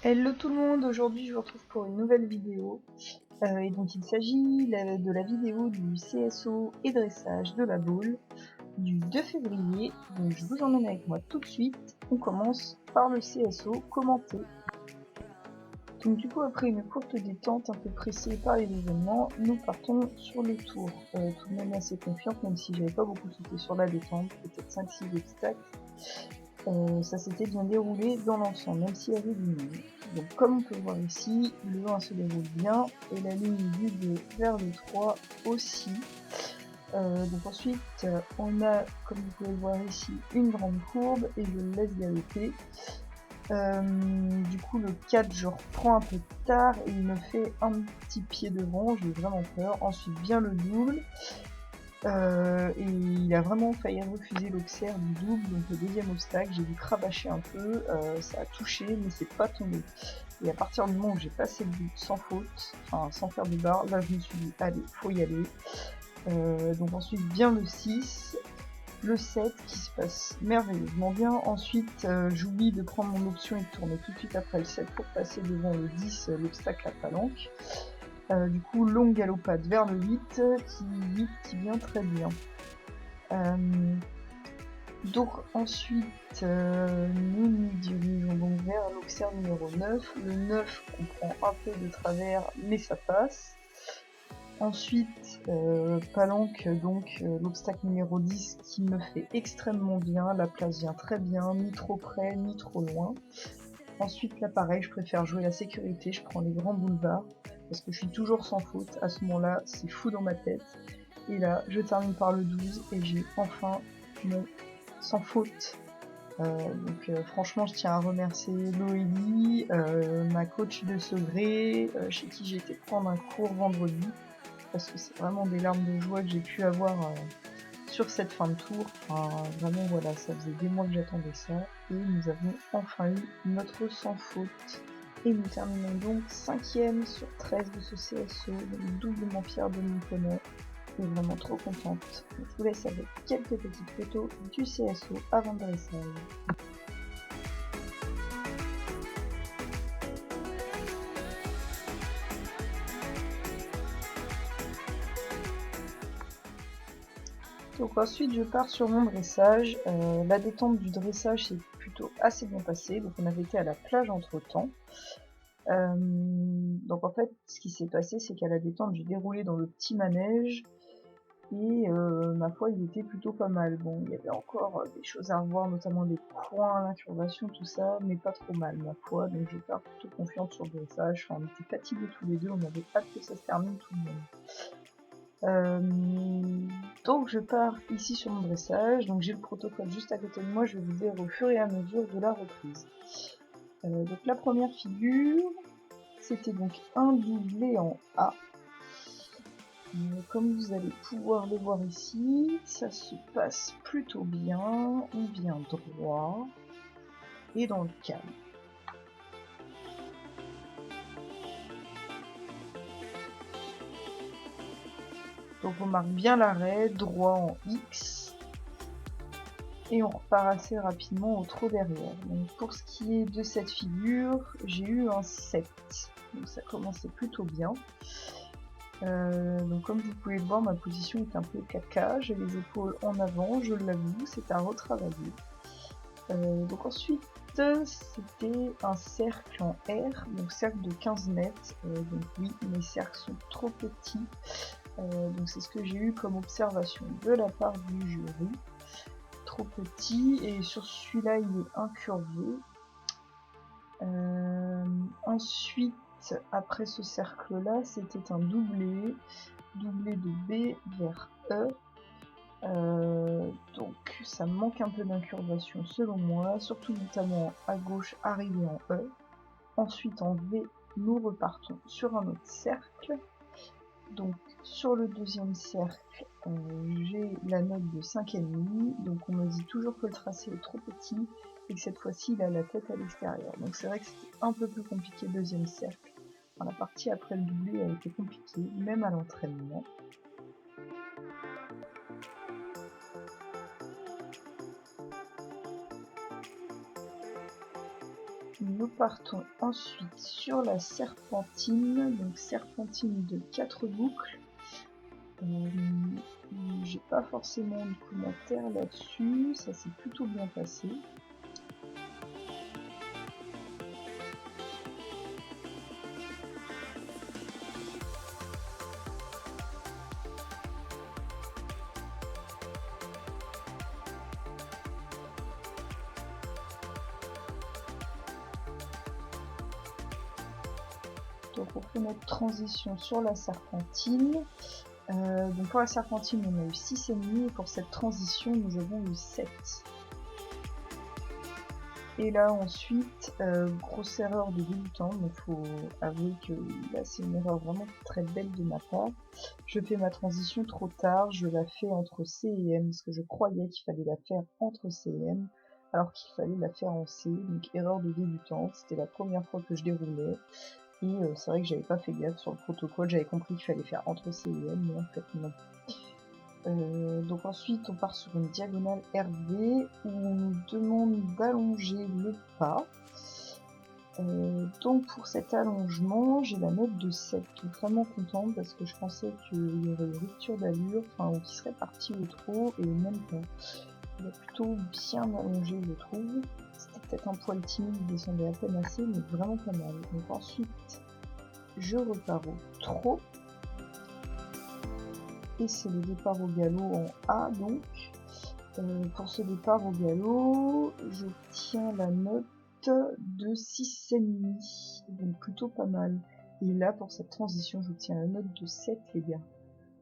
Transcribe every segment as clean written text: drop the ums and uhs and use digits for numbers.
Hello tout le monde, aujourd'hui je vous retrouve pour une nouvelle vidéo. Et donc il s'agit de la vidéo du CSO et dressage de la boule du 2 février. Donc je vous emmène avec moi tout de suite. On commence par le CSO commenté. Donc du coup après une courte détente un peu pressée par les événements, nous partons sur le tour. Tout de même assez confiante, même si j'avais pas beaucoup sauté sur la détente, peut-être 5-6 obstacles. Ça s'était bien déroulé dans l'ensemble, même s'il y avait du monde. Donc comme on peut voir ici, le 1 se déroule bien, et la ligne du 2 vers le 3 aussi. Donc ensuite, on a, comme vous pouvez le voir ici, une grande courbe, et je le laisse galoper. Du coup le 4 je reprends un peu tard, et il me fait un petit pied devant, j'ai vraiment peur. Ensuite vient le double. Et il a vraiment failli refuser l'auxerre du double, donc le deuxième obstacle, j'ai dû crabacher un peu, ça a touché mais c'est pas tombé. Et à partir du moment où j'ai passé le but sans faute, enfin sans faire de barre, là je me suis dit allez, faut y aller. Donc ensuite vient le 6, le 7 qui se passe merveilleusement bien. Ensuite j'oublie de prendre mon option et de tourner tout de suite après le 7 pour passer devant le 10, l'obstacle à palanque. Du coup, longue galopade vers le 8 qui vient très bien. Donc ensuite, nous nous dirigeons donc vers l'observe numéro 9. Le 9, on prend un peu de travers, mais ça passe. Ensuite, palanque, donc l'obstacle numéro 10 qui me fait extrêmement bien. La place vient très bien, ni trop près, ni trop loin. Ensuite, là pareil, je préfère jouer la sécurité, je prends les grands boulevards, parce que je suis toujours sans faute. À ce moment-là, c'est fou dans ma tête. Et là, je termine par le 12 et j'ai enfin mon sans faute. Franchement, je tiens à remercier Loélie, ma coach de secret, chez qui j'ai été prendre un cours vendredi, parce que c'est vraiment des larmes de joie que j'ai pu avoir sur cette fin de tour. Enfin, vraiment, voilà, ça faisait des mois que j'attendais ça, et nous avons enfin eu notre sans faute. Et nous terminons donc 5ème sur 13 de ce CSO, donc doublement fière de mon poney, et vraiment trop contente. Je vous laisse avec quelques petites photos du CSO avant le dressage. Donc ensuite je pars sur mon dressage. La détente du dressage s'est plutôt assez bien passée, donc on avait été à la plage entre temps. Donc en fait ce qui s'est passé c'est qu'à la détente j'ai déroulé dans le petit manège, et ma foi il était plutôt pas mal. Bon, il y avait encore des choses à revoir, notamment les coins, l'incurvation, tout ça, mais pas trop mal ma foi, donc je pars plutôt confiante sur le dressage. Enfin, on était fatigués tous les deux, on avait hâte que ça se termine tout le monde. Donc je pars ici sur mon dressage, donc j'ai le protocole juste à côté de moi, je vais vous dire au fur et à mesure de la reprise. Donc la première figure, c'était donc un doublé en A. Comme vous allez pouvoir le voir ici, ça se passe plutôt bien, on vient droit et dans le calme. Donc on marque bien l'arrêt, droit en X, et on repart assez rapidement au trot derrière. Donc pour ce qui est de cette figure, j'ai eu un 7, donc ça commençait plutôt bien. Donc comme vous pouvez le voir, ma position est un peu caca, j'ai les épaules en avant, je l'avoue, c'est à retravailler. Donc ensuite, c'était un cercle en R, donc cercle de 15 mètres, donc oui, mes cercles sont trop petits, donc c'est ce que j'ai eu comme observation de la part du jury. Trop petit, et sur celui-là il est incurvé. Ensuite, après ce cercle là, c'était un doublé de B vers E. Donc ça manque un peu d'incurvation selon moi, surtout notamment à gauche arrivé en E. Ensuite en V, nous repartons sur un autre cercle. Donc sur le deuxième cercle, j'ai la note de 5,5, donc on me dit toujours que le tracé est trop petit et que cette fois-ci il a la tête à l'extérieur. Donc c'est vrai que c'était un peu plus compliqué le deuxième cercle. Enfin, la partie après le doublé a été compliquée, même à l'entraînement. nous partons ensuite sur la serpentine, donc serpentine de 4 boucles. J'ai pas forcément de commentaires là-dessus, ça s'est plutôt bien passé. Donc on fait notre transition sur la serpentine. Donc pour la serpentine on a eu 6 ennemis et pour cette transition nous avons eu 7. Et là ensuite, grosse erreur de débutant, donc faut avouer que là c'est une erreur vraiment très belle de ma part. Je fais ma transition trop tard, je la fais entre C et M, parce que je croyais qu'il fallait la faire entre C et M, alors qu'il fallait la faire en C, donc erreur de débutant, c'était la première fois que je déroulais. Et c'est vrai que j'avais pas fait gaffe sur le protocole, j'avais compris qu'il fallait faire entre C et M, mais en fait non. Donc ensuite on part sur une diagonale RV où on nous demande d'allonger le pas. Donc pour cet allongement j'ai la note de 7, donc vraiment contente parce que je pensais qu'il y aurait une rupture d'allure, enfin ou qu'il serait parti au trop, et même pas. Il a plutôt bien allongé je trouve. C'était peut-être un poil timide, il descendait à peine assez, mais vraiment pas mal. Donc ensuite je repars au trot. Et c'est le départ au galop en A donc. Pour ce départ au galop, j'obtiens la note de 6,5, donc plutôt pas mal. Et là pour cette transition, j'obtiens la note de 7 les gars.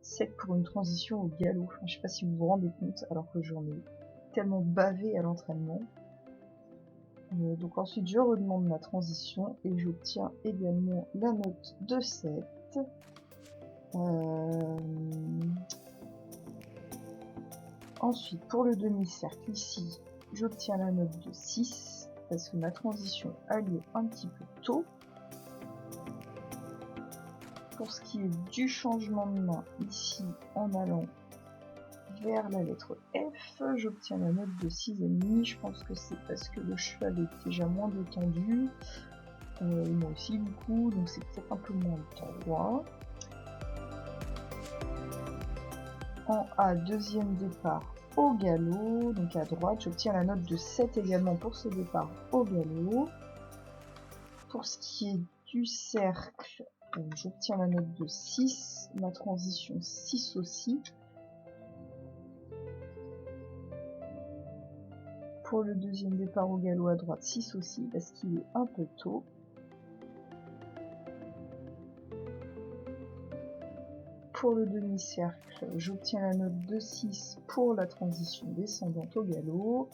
7 pour une transition au galop, enfin, je sais pas si vous vous rendez compte, alors que j'en ai tellement bavé à l'entraînement. Donc ensuite je redemande ma transition et j'obtiens également la note de 7. Ensuite, pour le demi-cercle, ici, j'obtiens la note de 6, parce que ma transition a lieu un petit peu tôt. Pour ce qui est du changement de main, ici, en allant vers la lettre F, j'obtiens la note de 6,5. Je pense que c'est parce que le cheval est déjà moins détendu. Moi aussi, du coup, donc c'est peut-être un peu moins de 3. En A, deuxième départ au galop, donc à droite, j'obtiens la note de 7 également pour ce départ au galop. Pour ce qui est du cercle, j'obtiens la note de 6, ma transition 6 aussi. Pour le deuxième départ au galop à droite, 6 aussi, parce qu'il est un peu tôt. Pour le demi-cercle, j'obtiens la note de 6 pour la transition descendante au galop.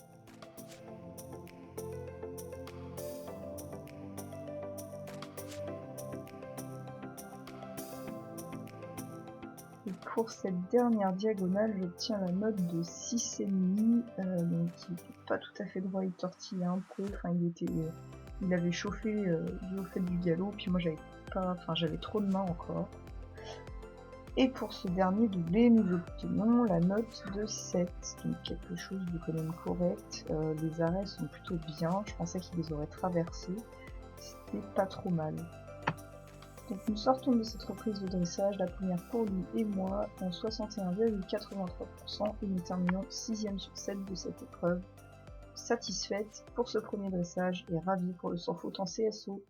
Et pour cette dernière diagonale, j'obtiens la note de 6,5, donc qui n'était pas tout à fait droit, il tortillait un peu, enfin il avait chauffé dû au fait du galop, puis moi j'avais trop de mains encore. Et pour ce dernier doublé, nous obtenons la note de 7, donc quelque chose de quand même correct. Les arrêts sont plutôt bien, je pensais qu'il les aurait traversés, c'était pas trop mal. Donc nous sortons de cette reprise de dressage, la première pour lui et moi, en 61,83%, et nous terminons 6ème sur 7 de cette épreuve. Satisfaite pour ce premier dressage et ravie pour le sans faute en CSO.